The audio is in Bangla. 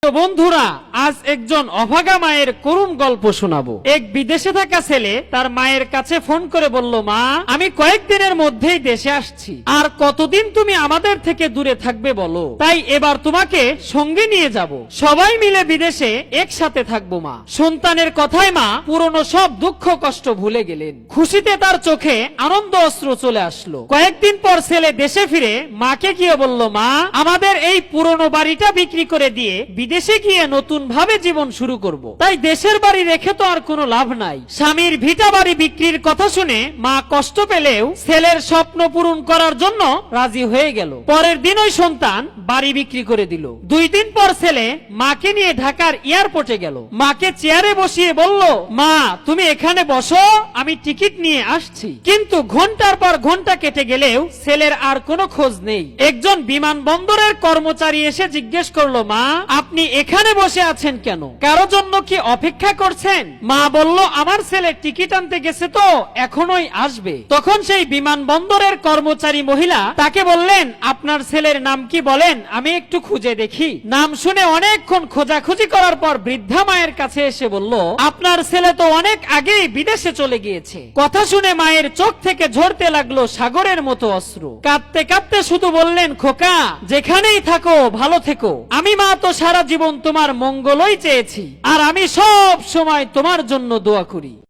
তো বন্ধুরা, আজ একজন অভাগা মায়ের করুণ গল্প শোনাবো। এক বিদেশে থাকা ছেলে তার মায়ের কাছে ফোন করে বলল, মা, আমি কয়েকদিনের মধ্যেই দেশে আসছি, আর কতদিন তুমি আমাদের থেকে দূরে থাকবে বলো? তাই এবার তোমাকে সঙ্গে নিয়ে যাব, সবাই মিলে বিদেশে একসাথে থাকবো। মা সন্তানের কথায় মা পুরনো সব দুঃখ কষ্ট ভুলে গেলেন। খুশিতে তার চোখে আনন্দ অশ্রু চলে আসলো। কয়েকদিন পর ছেলে দেশে ফিরে মাকে গিয়ে বলল, মা, আমাদের এই পুরনো বাড়িটা বিক্রি করে দিয়ে বিদেশে গিয়ে নতুন ভাবে জীবন শুরু করব। তাই দেশের বাড়ি রেখে তো আর কোনো লাভ নাই। স্বামীর ভিটা বাড়ি বিক্রির কথা শুনে মা কষ্ট পেলেও ছেলের স্বপ্ন পূরণ করার জন্য রাজি হয়ে গেল। পরের দিন ওই সন্তান বাড়ি বিক্রি করে দিল। 2 দিন পর ছেলে মাকে নিয়ে ঢাকার এয়ারপোর্টে গেল। মাকে চেয়ারে বসিয়ে বলল, মা, তুমি এখানে বসো, আমি টিকিট নিয়ে আসছি। কিন্তু ঘন্টার পর ঘন্টা কেটে গেলেও ছেলের আর কোনো খোঁজ নেই। একজন বিমানবন্দরের কর্মচারী এসে জিজ্ঞেস করলো, মা, আপনি এখানে বসে আছেন কেন? কারো জন্য কি অপেক্ষা করছেন? মা বলল, আমার ছেলে টিকিট আনতে গেছে তো এখনই আসবে। তখন সেই বিমানবন্দরের কর্মচারী মহিলা তাকে বললেন, আপনার ছেলের নাম কি বলেন, আমি একটু খুঁজে দেখি। নাম শুনে অনেকক্ষণ খোঁজাখুঁজি করার পর বৃদ্ধা মায়ের কাছে এসে বলল, আপনার ছেলে তো অনেক আগেই বিদেশে চলে গিয়েছে। কথা শুনে মায়ের চোখ থেকে ঝরতে লাগলো সাগরের মতো অশ্রু। কাঁদতে কাঁদতে শুধু বললেন, খোকা, যেখানেই থাকো ভালো থেকো। আমি মা তো সারা জীবন তোমার মঙ্গলই চেয়েছি, আর আমি সব সময় তোমার জন্য দোয়া করি।